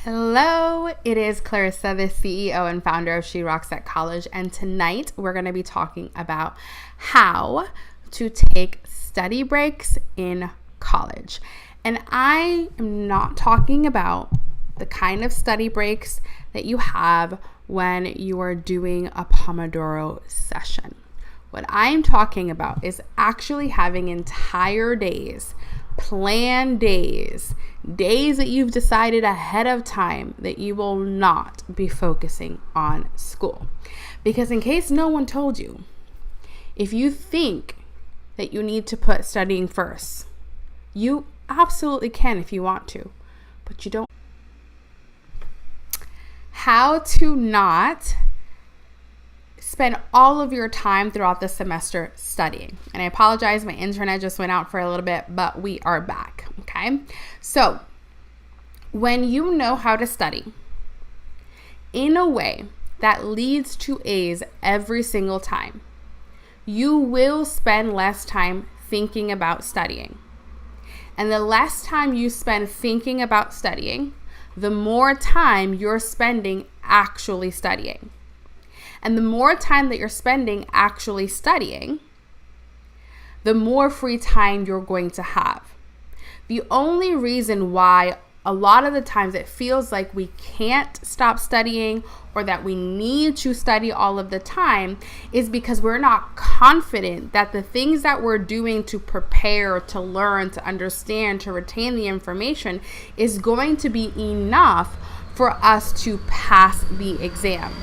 Hello, it is Clarissa, the CEO and founder of She Rocks at College, and tonight we're going to be talking about how to take study breaks in college. And I am not talking about the kind of study breaks that you have when you are doing a Pomodoro session. What I'm talking about is actually having entire days, planned days that you've decided ahead of time that you will not be focusing on school. Because in case no one told you, if you think that you need to put studying first, you absolutely can if you want to, but you don't. How to not spend all of your time throughout the semester studying. And I apologize, my internet just went out for a little bit, but we are back, okay? So when you know how to study in a way that leads to A's every single time, you will spend less time thinking about studying. And the less time you spend thinking about studying, the more time you're spending actually studying. And the more time that you're spending actually studying, the more free time you're going to have. The only reason why a lot of the times it feels like we can't stop studying or that we need to study all of the time is because we're not confident that the things that we're doing to prepare, to learn, to understand, to retain the information is going to be enough for us to pass the exam.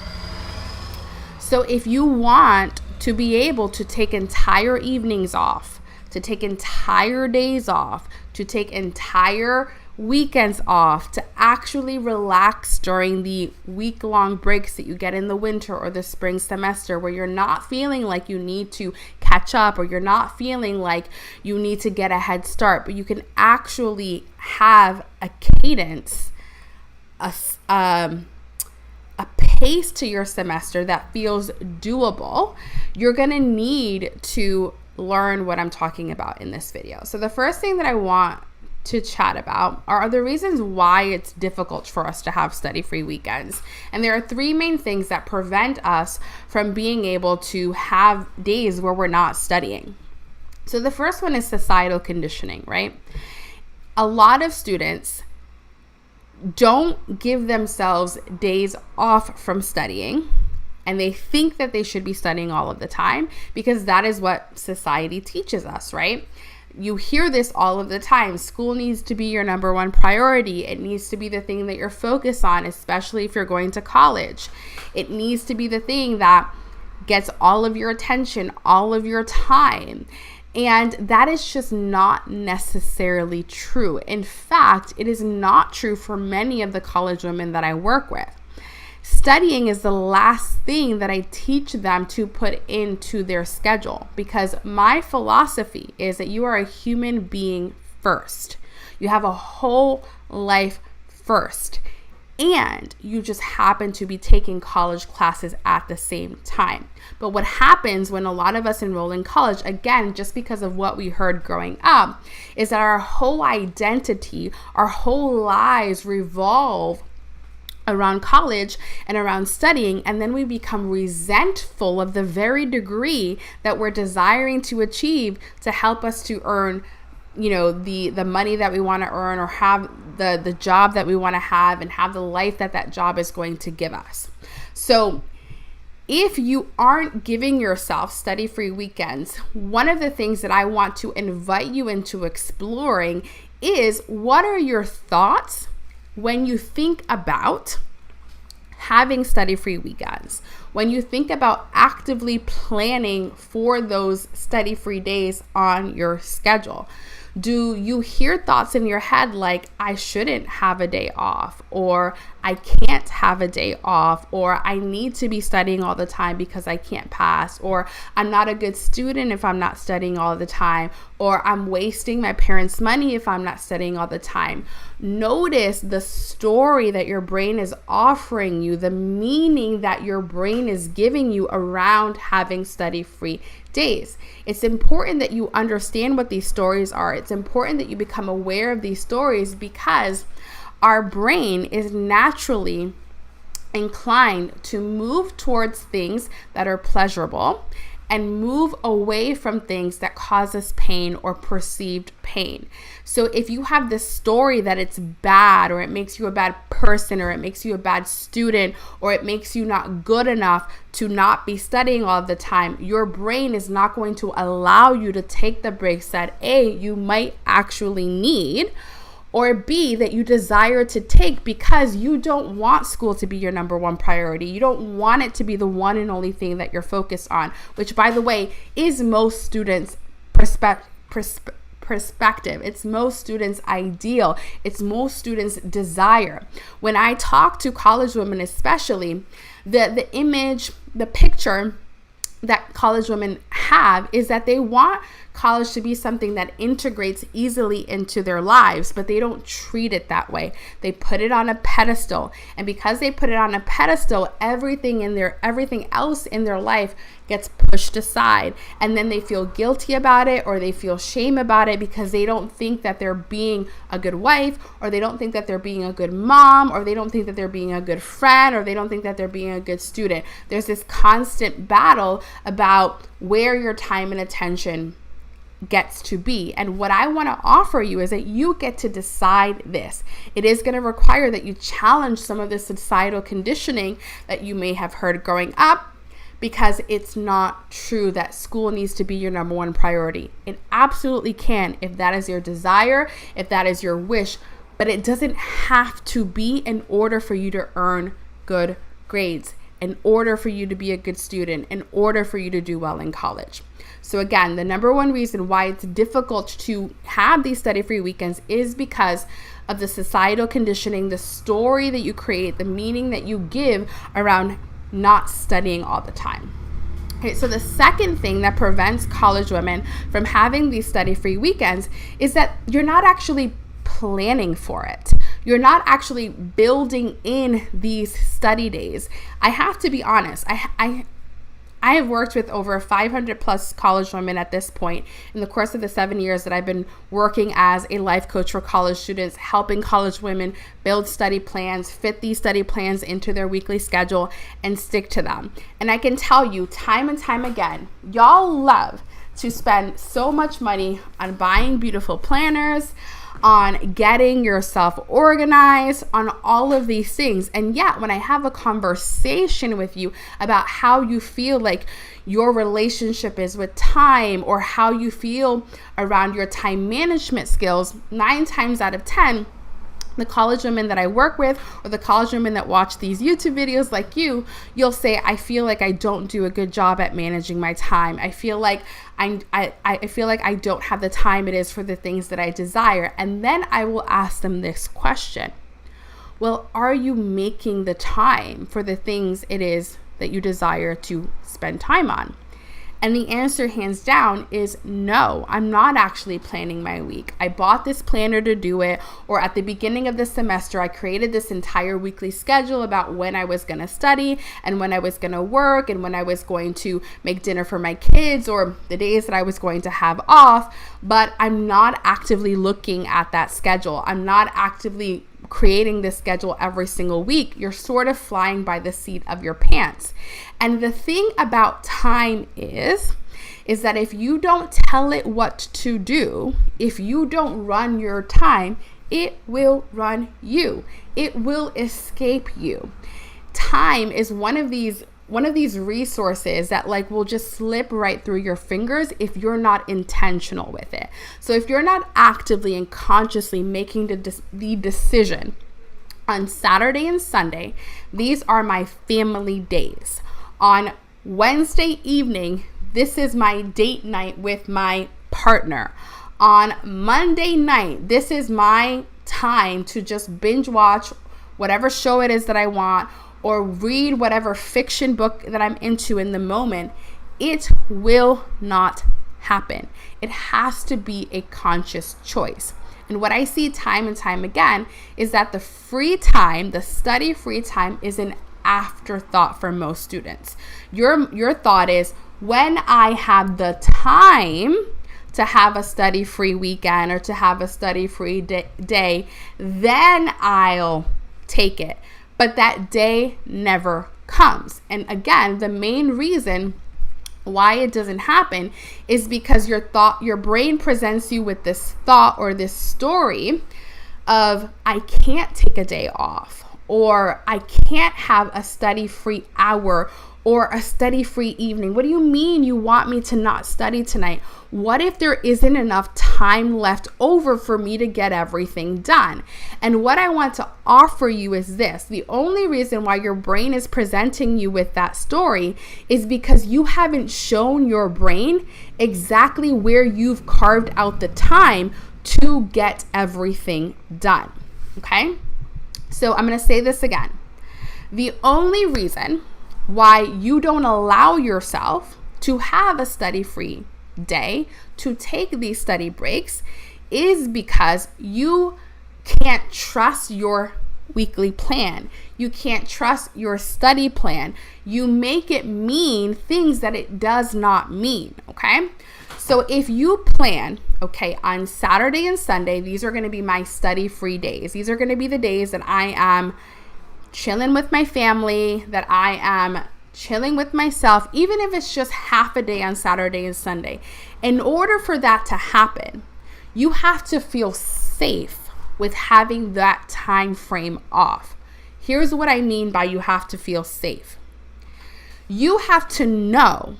So if you want to be able to take entire evenings off, to take entire days off, to take entire weekends off, to actually relax during the week-long breaks that you get in the winter or the spring semester where you're not feeling like you need to catch up or you're not feeling like you need to get a head start, but you can actually have a cadence, a pace to your semester that feels doable, you're going to need to learn what I'm talking about in this video. So the first thing that I want to chat about are the reasons why it's difficult for us to have study-free weekends. And there are three main things that prevent us from being able to have days where we're not studying. So the first one is societal conditioning, right? A lot of students don't give themselves days off from studying, and they think that they should be studying all of the time because that is what society teaches us, right? You hear this all of the time. School needs to be your number one priority. It needs to be the thing that you're focused on, especially if you're going to college. It needs to be the thing that gets all of your attention, all of your time. And that is just not necessarily true. In fact, it is not true for many of the college women that I work with. Studying is the last thing that I teach them to put into their schedule because my philosophy is that you are a human being first. You have a whole life first. And you just happen to be taking college classes at the same time. But what happens when a lot of us enroll in college, again, just because of what we heard growing up, is that our whole identity, our whole lives revolve around college and around studying, and then we become resentful of the very degree that we're desiring to achieve to help us to earn the money that we want to earn or have the job that we want to have and have the life that job is going to give us. So if you aren't giving yourself study-free weekends, one of the things that I want to invite you into exploring is what are your thoughts when you think about having study-free weekends, when you think about actively planning for those study-free days on your schedule. Do you hear thoughts in your head like, I shouldn't have a day off, or I can't have a day off, or I need to be studying all the time because I can't pass, or I'm not a good student if I'm not studying all the time, or I'm wasting my parents' money if I'm not studying all the time? Notice the story that your brain is offering you, the meaning that your brain is giving you around having study-free days. It's important that you understand what these stories are. It's important that you become aware of these stories because our brain is naturally inclined to move towards things that are pleasurable and move away from things that cause us pain or perceived pain. So if you have this story that it's bad, or it makes you a bad person, or it makes you a bad student, or it makes you not good enough to not be studying all the time, your brain is not going to allow you to take the breaks that A, you might actually need, or B, that you desire to take, because you don't want school to be your number one priority. You don't want it to be the one and only thing that you're focused on, which, by the way, is most students' perspective. It's most students' ideal. It's most students' desire. When I talk to college women especially, the image, the picture that college women have is that they want college to be something that integrates easily into their lives, but they don't treat it that way. They put it on a pedestal, and because they put it on a pedestal, everything else in their life gets pushed aside, and then they feel guilty about it, or they feel shame about it because they don't think that they're being a good wife, or they don't think that they're being a good mom, or they don't think that they're being a good friend, or they don't think that they're being a good student. There's this constant battle about where your time and attention gets to be. And what I want to offer you is that you get to decide this. It is going to require that you challenge some of the societal conditioning that you may have heard growing up, because it's not true that school needs to be your number one priority. It absolutely can, if that is your desire, if that is your wish, but it doesn't have to be in order for you to earn good grades, in order for you to be a good student, in order for you to do well in college. So again, the number one reason why it's difficult to have these study-free weekends is because of the societal conditioning, the story that you create, the meaning that you give around not studying all the time. Okay, so the second thing that prevents college women from having these study-free weekends is that you're not actually planning for it. You're not actually building in these study days. I have to be honest. I have worked with over 500 plus college women at this point in the course of the 7 years that I've been working as a life coach for college students, helping college women build study plans, fit these study plans into their weekly schedule, and stick to them. And I can tell you time and time again, y'all love to spend so much money on buying beautiful planners, on getting yourself organized, on all of these things. And yet, when I have a conversation with you about how you feel like your relationship is with time, or how you feel around your time management skills, 9 times out of 10, the college women that I work with, or the college women that watch these YouTube videos like you'll say, I feel like I don't do a good job at managing my time. I feel like I feel like I don't have the time it is for the things that I desire. And then I will ask them this question. Well, are you making the time for the things it is that you desire to spend time on? And the answer, hands down, is no. I'm not actually planning my week. I bought this planner to do it, or at the beginning of the semester, I created this entire weekly schedule about when I was going to study and when I was going to work and when I was going to make dinner for my kids, or the days that I was going to have off. But I'm not actively looking at that schedule. I'm not actively creating this schedule every single week. You're sort of flying by the seat of your pants. And the thing about time is that if you don't tell it what to do, if you don't run your time, it will run you. It will escape you. Time is one of these resources that will just slip right through your fingers if you're not intentional with it. So if you're not actively and consciously making the decision on Saturday and Sunday, these are my family days. On Wednesday evening, this is my date night with my partner. On Monday night, this is my time to just binge watch whatever show it is that I want, or read whatever fiction book that I'm into in the moment. It will not happen. It has to be a conscious choice. And what I see time and time again is that the free time, the study free time, is an afterthought for most students. Your thought is, when I have the time, to have a study-free weekend or to have a study-free day, then I'll take it. But that day never comes. And again, the main reason why it doesn't happen is because your brain presents you with this thought or this story of, I can't take a day off, or I can't have a study-free hour or a study-free evening. What do you mean you want me to not study tonight? What if there isn't enough time left over for me to get everything done? And what I want to offer you is this. The only reason why your brain is presenting you with that story is because you haven't shown your brain exactly where you've carved out the time to get everything done. Okay? So I'm going to say this again. The only reason why you don't allow yourself to have a study-free day, to take these study breaks, is because you can't trust your weekly plan. You can't trust your study plan. You make it mean things that it does not mean, okay? So if you plan, okay, on Saturday and Sunday, these are going to be my study-free days. These are going to be the days that I am chilling with my family, that I am chilling with myself, even if it's just half a day on Saturday and Sunday. In order for that to happen, you have to feel safe with having that time frame off. Here's what I mean by you have to feel safe. You have to know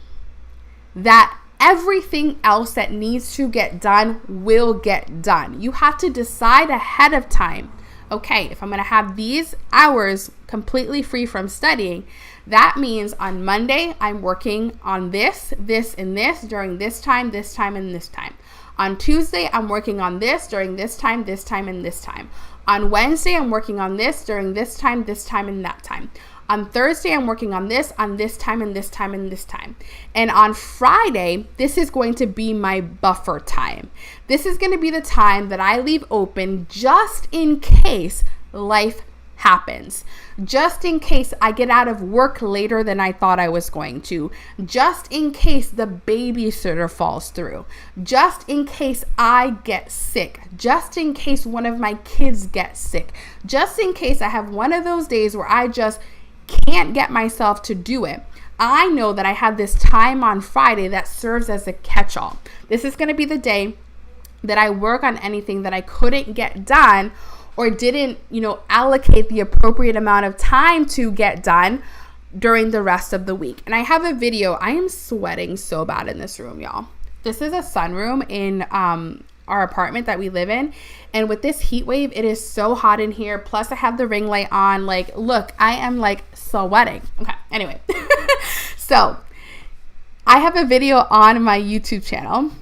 that everything else that needs to get done will get done. You have to decide ahead of time, okay, if I'm going to have these hours completely free from studying, that means on Monday, I'm working on this, and this during this time, and this time. On Tuesday, I'm working on this during this time, and this time. On Wednesday, I'm working on this during this time, and that time. On Thursday, I'm working on this time, and this time, and this time. And on Friday, this is going to be my buffer time. This is going to be the time that I leave open just in case life happens. Just in case I get out of work later than I thought I was going to. Just in case the babysitter falls through. Just in case I get sick. Just in case one of my kids gets sick. Just in case I have one of those days where I just can't get myself to do it. I know that I have this time on Friday that serves as a catch-all. This is going to be the day that I work on anything that I couldn't get done or didn't, allocate the appropriate amount of time to get done during the rest of the week. And I have a video. I am sweating so bad in this room, y'all. This is a sunroom in our apartment that we live in. And with this heat wave, it is so hot in here. Plus I have the ring light on. Like, look, I am like sweating. Okay. Anyway, so I have a video on my YouTube channel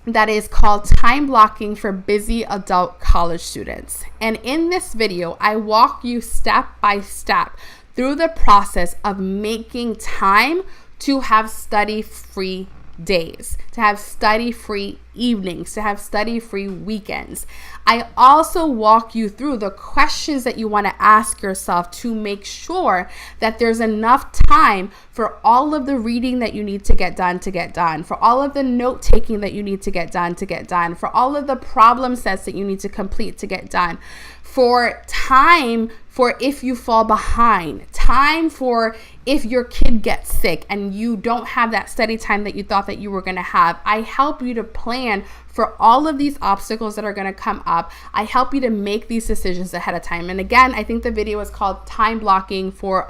that is called Time Blocking for Busy Adult College Students. And in this video, I walk you step by step through the process of making time to have study-free days, to have study-free evenings, to have study-free weekends. I also walk you through the questions that you want to ask yourself to make sure that there's enough time for all of the reading that you need to get done, for all of the note-taking that you need to get done, for all of the problem sets that you need to complete to get done, for time for if you fall behind, time for if your kid gets sick and you don't have that study time that you thought that you were going to have. I help you to plan for all of these obstacles that are going to come up. I help you to make these decisions ahead of time. And again, I think the video is called Time Blocking for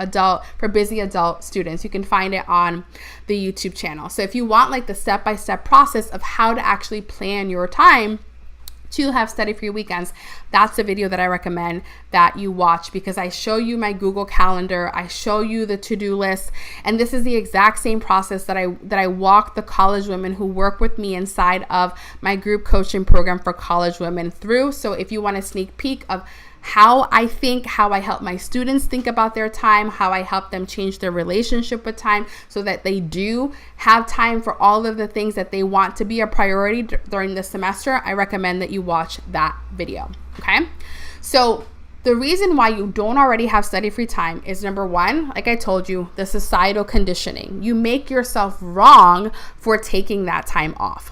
Busy Adult Students. You can find it on the YouTube channel. So if you want like the step-by-step process of how to actually plan your time to have study-free weekends, that's a video that I recommend that you watch, because I show you my Google Calendar, I show you the to-do list, and this is the exact same process that I walk the college women who work with me inside of my group coaching program for college women through. So if you want a sneak peek of how I think, how I help my students think about their time, how I help them change their relationship with time so that they do have time for all of the things that they want to be a priority during the semester, I recommend that you watch that video, okay? So the reason why you don't already have study-free time is, number one, like I told you, the societal conditioning. You make yourself wrong for taking that time off.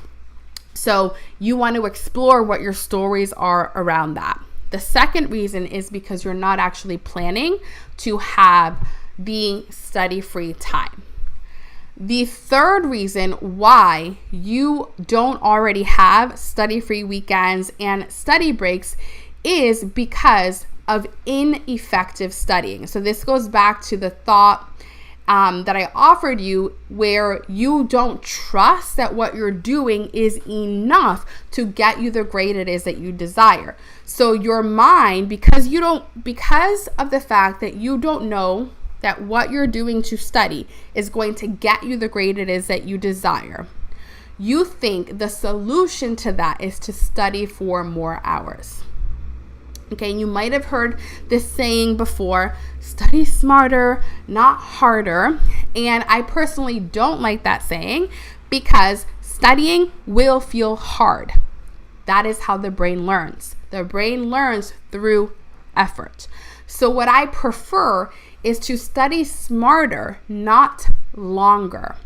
So you want to explore what your stories are around that. The second reason is because you're not actually planning to have the study-free time. The third reason why you don't already have study-free weekends and study breaks is because of ineffective studying. So this goes back to the thought that I offered you, where you don't trust that what you're doing is enough to get you the grade it is that you desire. So your mind, because of the fact that you don't know that what you're doing to study is going to get you the grade it is that you desire, you think the solution to that is to study for more hours. Okay, you might have heard this saying before, study smarter, not harder. And I personally don't like that saying because studying will feel hard. That is how the brain learns. The brain learns through effort. So what I prefer is to study smarter, not longer.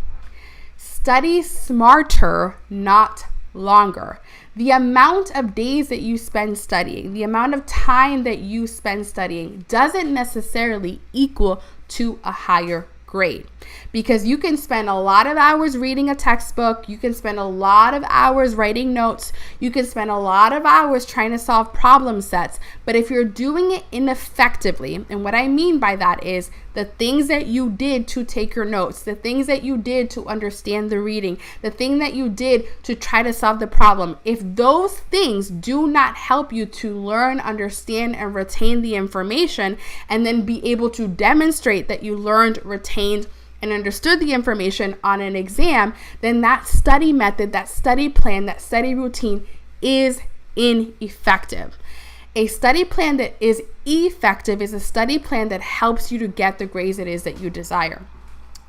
Study smarter, not longer. The amount of days that you spend studying, the amount of time that you spend studying doesn't necessarily equal to a higher grade, because you can spend a lot of hours reading a textbook, you can spend a lot of hours writing notes, you can spend a lot of hours trying to solve problem sets, but if you're doing it ineffectively, and what I mean by that is the things that you did to take your notes, the things that you did to understand the reading, the thing that you did to try to solve the problem, if those things do not help you to learn, understand, and retain the information, and then be able to demonstrate that you learned, retained, and understood the information on an exam, then that study method, that study plan, that study routine is ineffective. A study plan that is effective is a study plan that helps you to get the grades it is that you desire.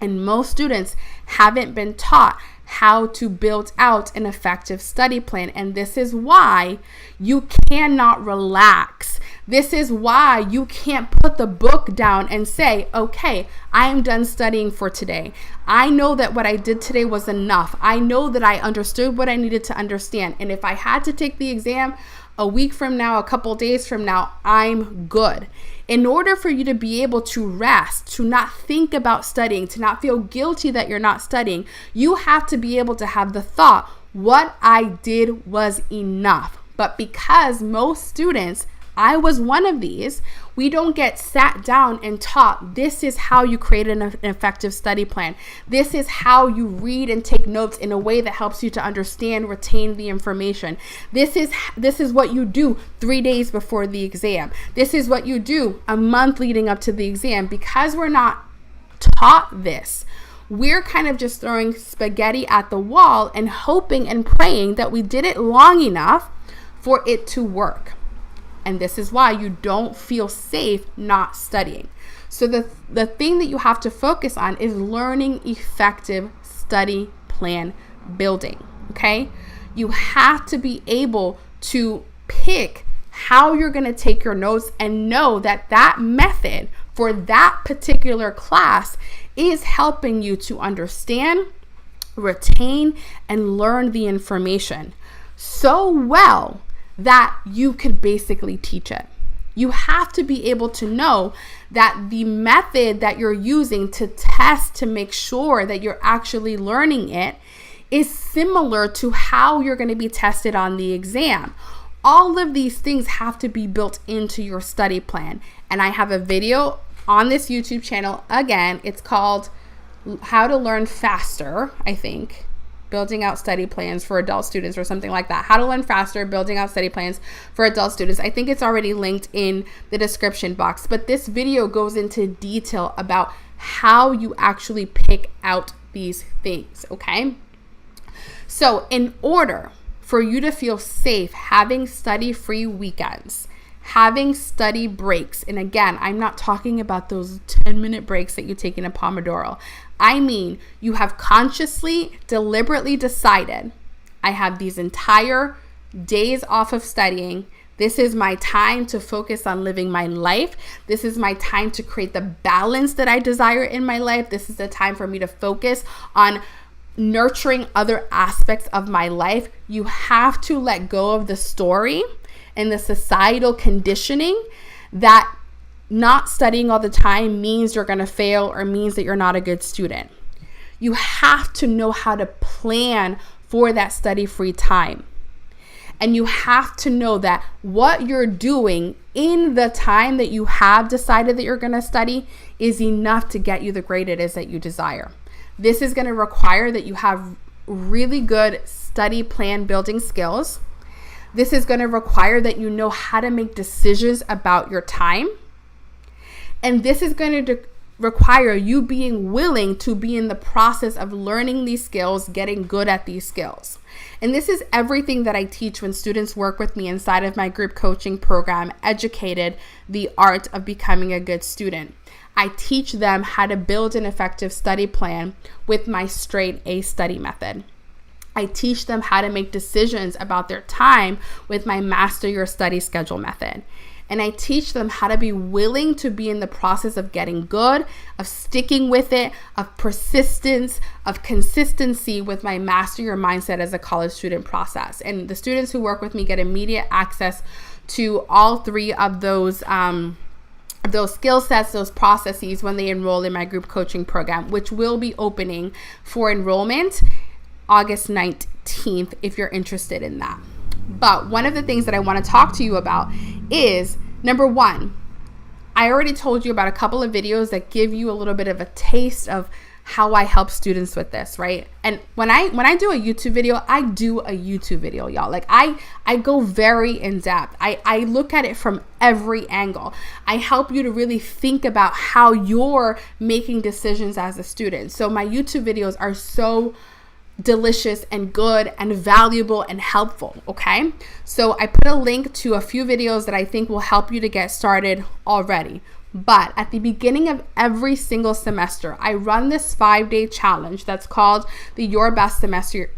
And most students haven't been taught how to build out an effective study plan. And this is why you cannot relax. This is why you can't put the book down and say, okay, I am done studying for today. I know that what I did today was enough. I know that I understood what I needed to understand. And if I had to take the exam a week from now, a couple days from now, I'm good. In order for you to be able to rest, to not think about studying, to not feel guilty that you're not studying, you have to be able to have the thought, what I did was enough. But because most students, I was one of these, we don't get sat down and taught, this is how you create an effective study plan. This is how you read and take notes in a way that helps you to understand, retain the information. This is what you do 3 days before the exam. This is what you do a month leading up to the exam. Because we're not taught this, we're kind of just throwing spaghetti at the wall and hoping and praying that we did it long enough for it to work. And this is why you don't feel safe not studying. So the thing that you have to focus on is learning effective study plan building, okay? You have to be able to pick how you're going to take your notes and know that that method for that particular class is helping you to understand, retain, and learn the information so well that you could basically teach it. You have to be able to know that the method that you're using to test to make sure that you're actually learning it is similar to how you're going to be tested on the exam. All of these things have to be built into your study plan. And I have a video on this YouTube channel. Again, it's called How to Learn Faster, I think. Building out study plans for adult students or something like that. How to learn faster, building out study plans for adult students. I think it's already linked in the description box, but this video goes into detail about how you actually pick out these things, okay? So in order for you to feel safe having study-free weekends, having study breaks, and again, I'm not talking about those 10-minute breaks that you take in a Pomodoro. I mean, you have consciously, deliberately decided, I have these entire days off of studying. This is my time to focus on living my life. This is my time to create the balance that I desire in my life. This is the time for me to focus on nurturing other aspects of my life, you have to let go of the story and the societal conditioning that not studying all the time means you're going to fail or means that you're not a good student. You have to know how to plan for that study-free time. And you have to know that what you're doing in the time that you have decided that you're going to study is enough to get you the grade it is that you desire. This is going to require that you have really good study plan building skills. This is going to require that you know how to make decisions about your time. And this is going to require you being willing to be in the process of learning these skills, getting good at these skills. And this is everything that I teach when students work with me inside of my group coaching program, Educated, the Art of Becoming a Good Student. I teach them how to build an effective study plan with my straight A study method. I teach them how to make decisions about their time with my Master Your Study Schedule method. And I teach them how to be willing to be in the process of getting good, of sticking with it, of persistence, of consistency with my Master Your Mindset as a college student process. And the students who work with me get immediate access to all three of those skill sets, those processes when they enroll in my group coaching program, which will be opening for enrollment August 19th if you're interested in that. But one of the things that I want to talk to you about is, number one, I already told you about a couple of videos that give you a little bit of a taste of how I help students with this, right? And when I do a YouTube video, I do a YouTube video, y'all. Like I go very in depth. I look at it from every angle. I help you to really think about how you're making decisions as a student. So my YouTube videos are so delicious and good and valuable and helpful, okay? So I put a link to a few videos that I think will help you to get started already. But at the beginning of every single semester, I run this 5-day challenge that's called the Your Best Semester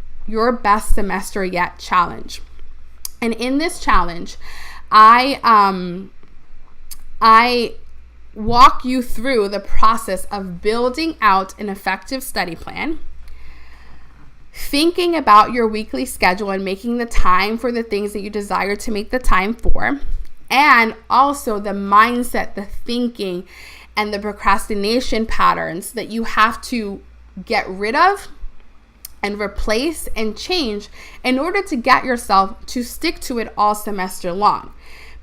Yet challenge. And in this challenge, I walk you through the process of building out an effective study plan, thinking about your weekly schedule and making the time for the things that you desire to make the time for, and also the mindset, the thinking, and the procrastination patterns that you have to get rid of and replace and change in order to get yourself to stick to it all semester long.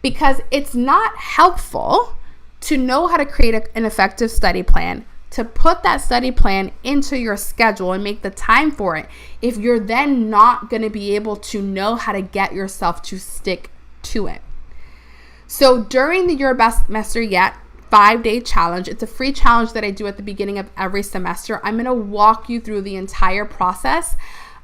Because it's not helpful to know how to create an effective study plan, to put that study plan into your schedule and make the time for it, if you're then not going to be able to know how to get yourself to stick to it. So during the Your Best Semester Yet 5-day challenge, it's a free challenge that I do at the beginning of every semester. I'm going to walk you through the entire process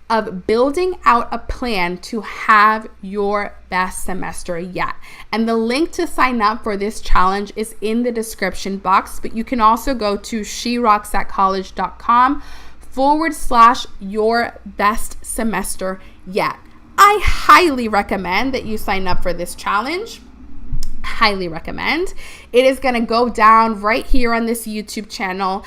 of building out a plan to have your best semester yet. And the link to sign up for this challenge is in the description box, but you can also go to sherocksatcollege.com/your best semester yet. I highly recommend that you sign up for this challenge. Highly recommend. It is going to go down right here on this YouTube channel.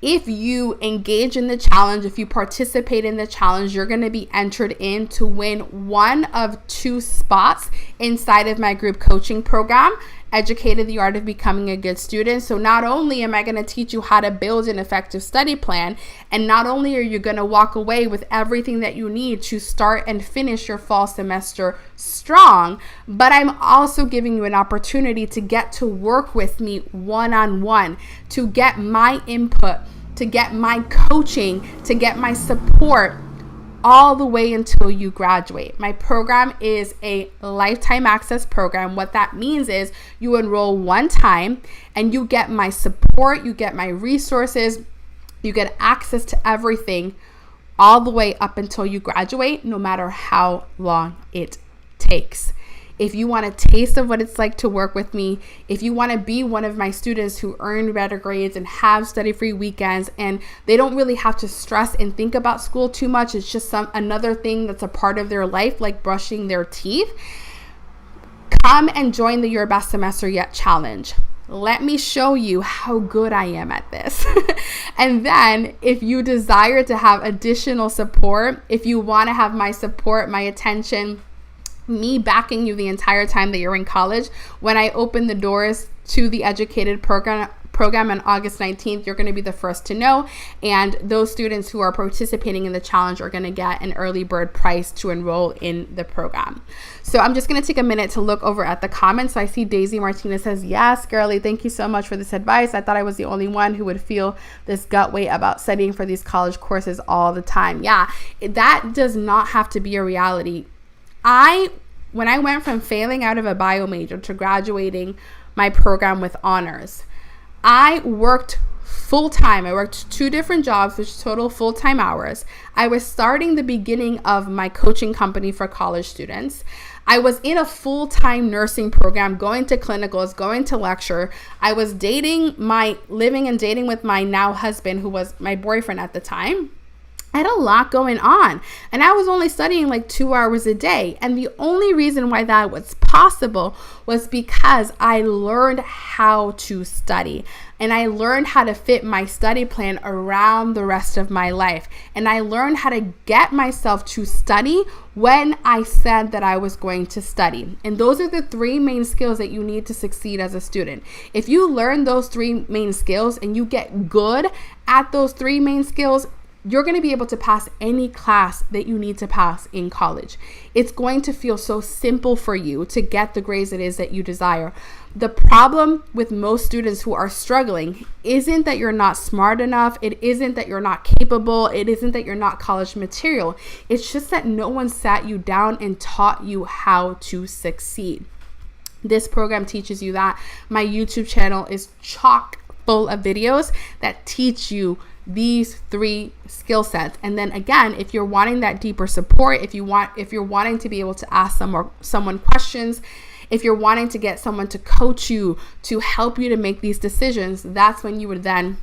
If you engage in the challenge, if you participate in the challenge, you're going to be entered in to win one of 2 spots inside of my group coaching program, Educated, the Art of Becoming a Good Student. So not only am I going to teach you how to build an effective study plan, and not only are you going to walk away with everything that you need to start and finish your fall semester strong, but I'm also giving you an opportunity to get to work with me one-on-one, to get my input, to get my coaching, to get my support all the way until you graduate. My program is a lifetime access program. What that means is you enroll one time and you get my support, you get my resources, you get access to everything all the way up until you graduate, no matter how long it takes. If you want a taste of what it's like to work with me, if you want to be one of my students who earn better grades and have study-free weekends, and they don't really have to stress and think about school too much, it's just another thing that's a part of their life, like brushing their teeth, come and join the Your Best Semester Yet challenge. let me show you how good I am at this. And then if you desire to have additional support, if you want to have my support, my attention, me backing you the entire time that you're in college, when I open the doors to the Educated program on August 19th, you're going to be the first to know. And those students who are participating in the challenge are going to get an early bird price to enroll in the program. So I'm just going to take a minute to look over at the comments. So I see Daisy Martinez says, yes, girly, thank you so much for this advice. I thought I was the only one who would feel this gut weight about studying for these college courses all the time. Yeah, that does not have to be a reality. When I went from failing out of a bio major to graduating my program with honors, I worked full-time. I worked 2 different jobs, which total full-time hours. I was starting the beginning of my coaching company for college students. I was in a full-time nursing program, going to clinicals, going to lecture. I was living and dating with my now husband, who was my boyfriend at the time. I had a lot going on, and I was only studying like 2 hours a day. And the only reason why that was possible was because I learned how to study, and I learned how to fit my study plan around the rest of my life. And I learned how to get myself to study when I said that I was going to study. And those are the 3 main skills that you need to succeed as a student. If you learn those 3 main skills and you get good at those 3 main skills, you're going to be able to pass any class that you need to pass in college. It's going to feel so simple for you to get the grades it is that you desire. The problem with most students who are struggling isn't that you're not smart enough. It isn't that you're not capable. It isn't that you're not college material. It's just that no one sat you down and taught you how to succeed. This program teaches you that. My YouTube channel is chock full of videos that teach you these 3 skill sets. And then again, if you're wanting that deeper support, if you're wanting to be able to ask someone questions, if you're wanting to get someone to coach you, to help you to make these decisions, that's when you would then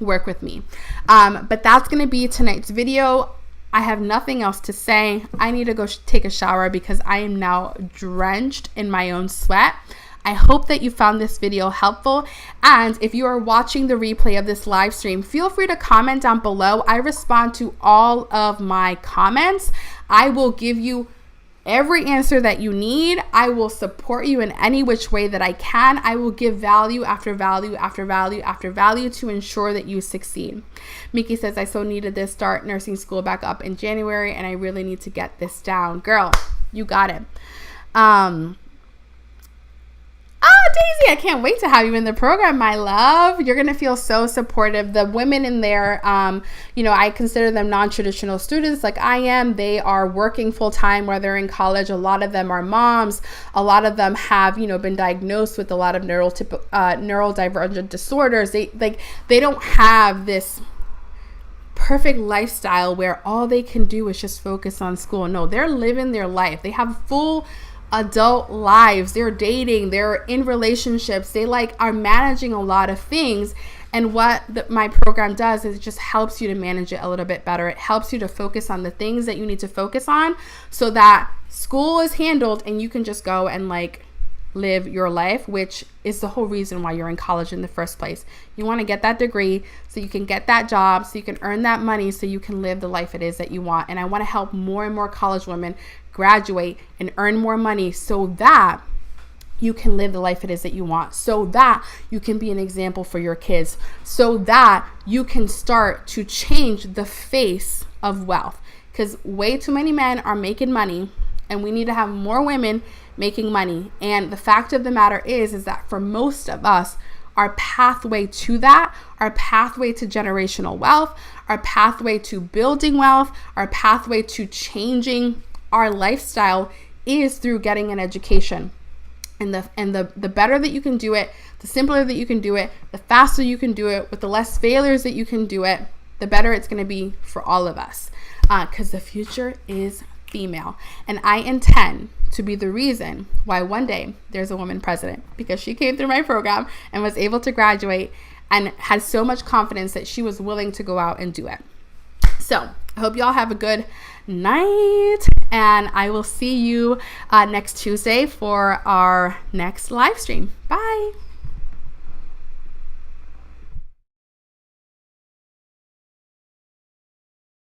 work with me. But that's going to be tonight's video. I have nothing else to say. I need to go take a shower because I am now drenched in my own sweat. I hope that you found this video helpful. And if you are watching the replay of this live stream, feel free to comment down below. I respond to all of my comments. I will give you every answer that you need. I will support you in any which way that I can. I will give value after value after value after value to ensure that you succeed. Miki says, I so needed this. Start nursing school back up in January, and I really need to get this down. Girl, you got it. Daisy, I can't wait to have you in the program, my love. You're going to feel so supportive. The women in there, I consider them non-traditional students like I am. They are working full-time while they're in college. A lot of them are moms. A lot of them have, been diagnosed with a lot of neurodivergent disorders. They don't have this perfect lifestyle where all they can do is just focus on school. No, they're living their life. They have full adult lives. They're dating, they're in relationships, they are managing a lot of things. And what my program does is it just helps you to manage it a little bit better. It helps you to focus on the things that you need to focus on so that school is handled and you can just go and live your life, which is the whole reason why you're in college in the first place. You want to get that degree so you can get that job, so you can earn that money, so you can live the life it is that you want. And I want to help more and more college women graduate and earn more money so that you can live the life it is that you want, so that you can be an example for your kids, so that you can start to change the face of wealth. Because way too many men are making money, and we need to have more women making money. And the fact of the matter is that for most of us, our pathway to that, our pathway to generational wealth, our pathway to building wealth, our pathway to changing our lifestyle is through getting an education. And the better that you can do it, the simpler that you can do it, the faster you can do it, with the less failures that you can do it, the better it's going to be for all of us. Because the future is female. And I intend to be the reason why one day there's a woman president, because she came through my program and was able to graduate and had so much confidence that she was willing to go out and do it. So I hope y'all have a good night, and I will see you next Tuesday for our next live stream. Bye.